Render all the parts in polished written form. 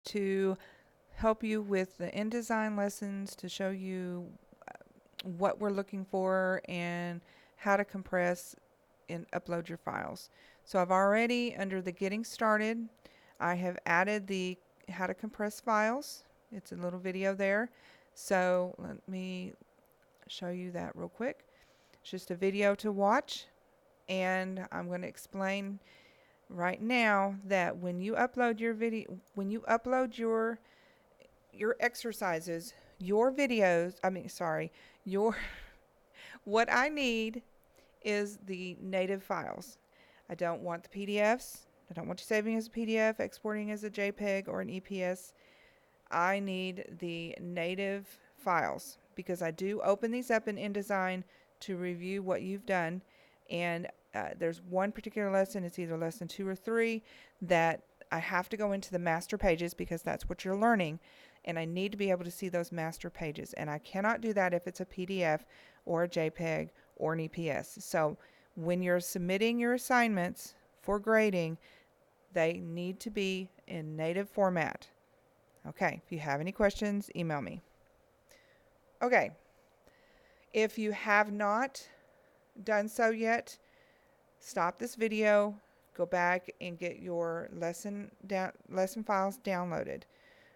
to help you with the InDesign lessons, to show you what we're looking for and how to compress and upload your files. So I've already, under the Getting Started, I have added the how to compress files. It's a little video there. So let me show you that real quick. It's just a video to watch, and I'm going to explain right now that when you upload your video, when you upload your exercises, your videos, your what I need is the native files. I don't want the PDFs. I don't want you saving as a PDF, exporting as a JPEG or an EPS. I need the native files because I do open these up in InDesign to review what you've done. And there's one particular lesson, it's either lesson 2 or 3, that I have to go into the master pages because that's what you're learning. And I need to be able to see those master pages. And I cannot do that if it's a PDF or a JPEG or an EPS. So when you're submitting your assignments for grading, they need to be in native format. Okay, if you have any questions, email me. Okay, if you have not done so yet, stop this video, go back and get your lesson files downloaded.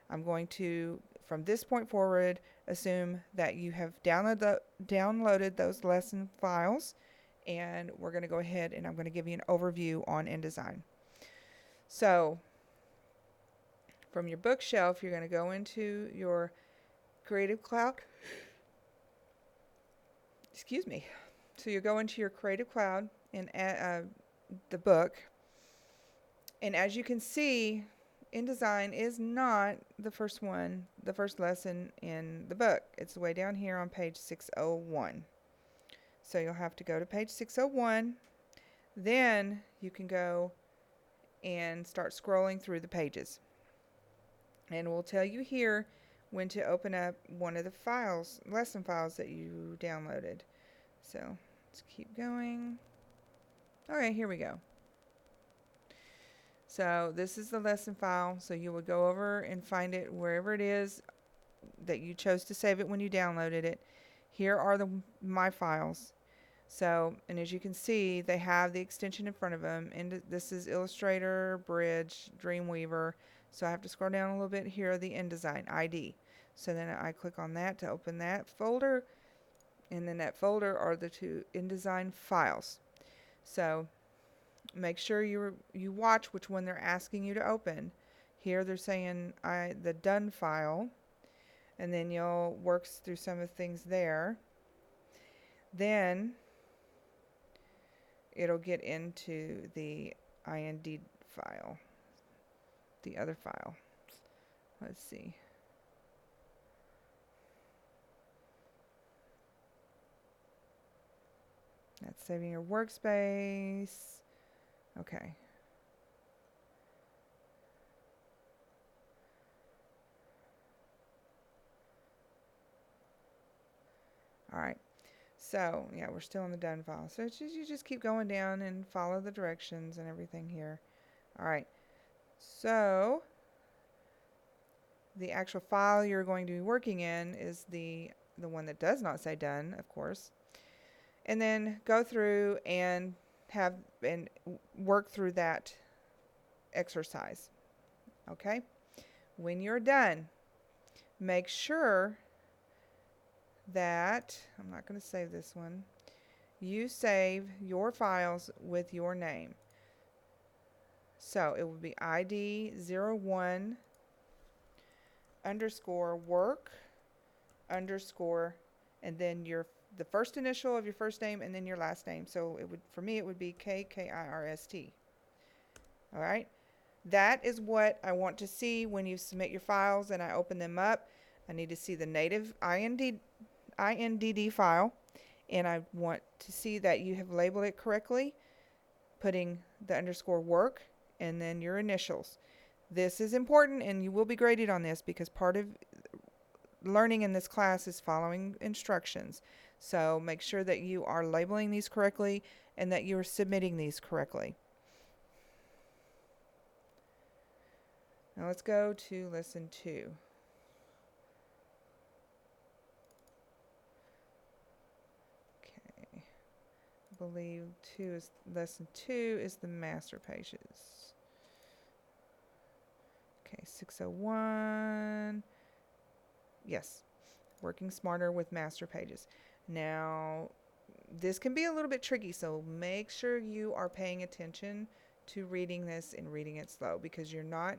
I'm going to, from this point forward, assume that you have downloaded those lesson files, and we're going to go ahead and I'm going to give you an overview on InDesign. So from your bookshelf, you're going to go into your Creative Cloud. Excuse me. So you go into your Creative Cloud and the book. And as you can see, InDesign is not the first lesson in the book. It's way down here on page 601. So you'll have to go to page 601. Then you can go and start scrolling through the pages. And we'll tell you here when to open up one of the files, lesson files that you downloaded. So let's keep going. Okay, here we go. So this is the lesson file. So you would go over and find it wherever it is that you chose to save it when you downloaded it. Here are my files. So, and as you can see, they have the extension in front of them. And this is Illustrator, Bridge, Dreamweaver. So I have to scroll down a little bit. Here are the InDesign ID. So then I click on that to open that folder. And then that folder are the 2 InDesign files. So make sure you watch which one they're asking you to open. Here they're saying the done file. And then you'll work through some of the things there. Then it'll get into the IND file, the other file. Let's see. That's saving your workspace. Okay. All right. So, yeah, we're still in the done file. So you just keep going down and follow the directions and everything here. All right. So the actual file you're going to be working in is the one that does not say done, of course. And then go through and work through that exercise. Okay? When you're done, make sure that, I'm not going to save this one, you save your files with your name. So it will be ID01 _ work _ and then the first initial of your first name and then your last name. So for me it would be KKIRST. All right? That is what I want to see when you submit your files and I open them up. I need to see the native INDD file, and I want to see that you have labeled it correctly, putting the _work and then your initials. This is important, and you will be graded on this because part of learning in this class is following instructions. So make sure that you are labeling these correctly and that you are submitting these correctly. Now let's go to lesson 2. Okay, I believe lesson 2 is the master pages. Okay, 601. Yes, working smarter with master pages. Now, this can be a little bit tricky, so make sure you are paying attention to reading this and reading it slow, because you're not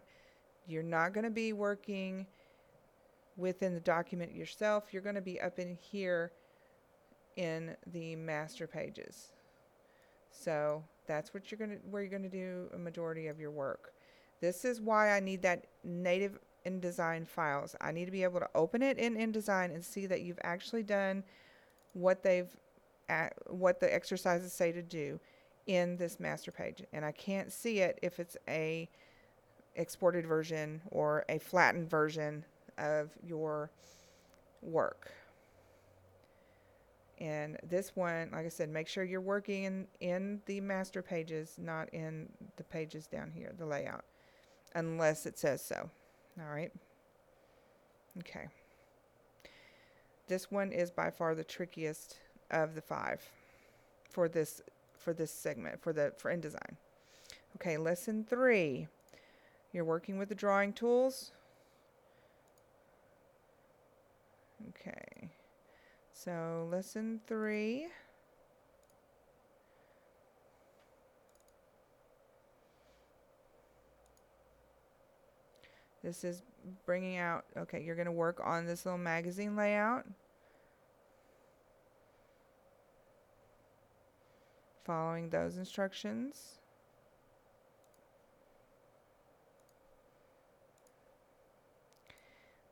going to be working within the document yourself. You're going to be up in here in the master pages. So that's what where you're going to do a majority of your work. This is why I need that native InDesign files. I need to be able to open it in InDesign and see that you've actually done what the exercises say to do in this master page. And I can't see it if it's a exported version or a flattened version of your work. And this one, like I said, make sure you're working in the master pages, not in the pages down here, the layout, unless it says so. All right. Okay. This one is by far the trickiest of the 5 for this segment, for InDesign. Okay, lesson 3. You're working with the drawing tools. Okay. So, lesson 3. This is bringing out, okay, you're going to work on this little magazine layout. Following those instructions.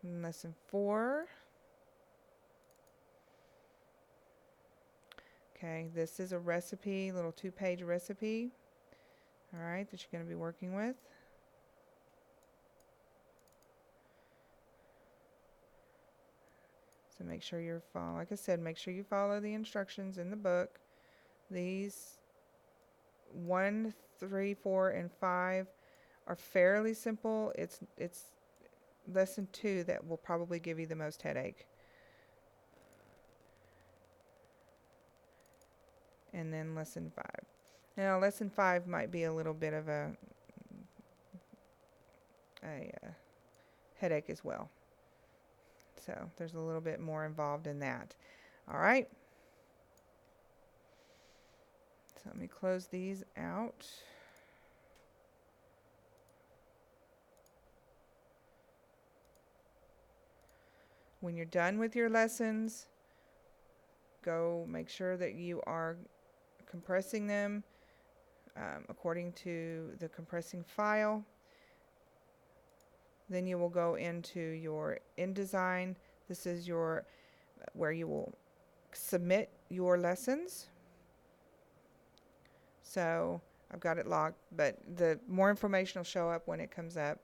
And lesson 4. Okay, this is a recipe, little 2-page recipe. All right, that you're going to be working with. So make sure you're like I said, make sure you follow the instructions in the book. These 1, 3, 4, and 5 are fairly simple. It's lesson 2 that will probably give you the most headache. And then lesson 5. Now, lesson 5 might be a little bit of a headache as well. So there's a little bit more involved in that. All right. So let me close these out. When you're done with your lessons, go make sure that you are compressing them according to the compressing file. Then you will go into your InDesign. This is where you will submit your lessons. So I've got it locked, but the more information will show up when it comes up.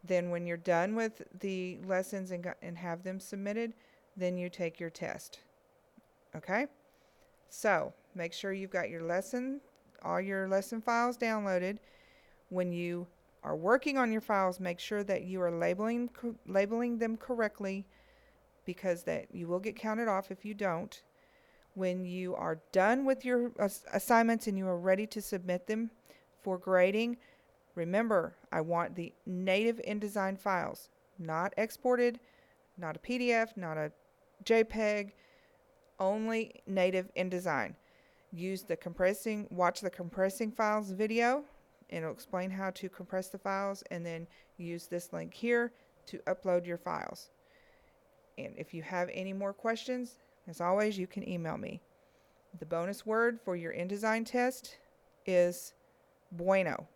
Then when you're done with the lessons and have them submitted, then you take your test. Okay? So make sure you've got all your lesson files downloaded. When you are working on your files, make sure that you are labeling them correctly, because that you will get counted off if you don't. When you are done with your assignments and you are ready to submit them for grading, remember, I want the native InDesign files, not exported, not a PDF, not a JPEG, only native InDesign. Watch the compressing files video, and it'll explain how to compress the files, and then use this link here to upload your files. And if you have any more questions, as always, you can email me. The bonus word for your InDesign test is bueno.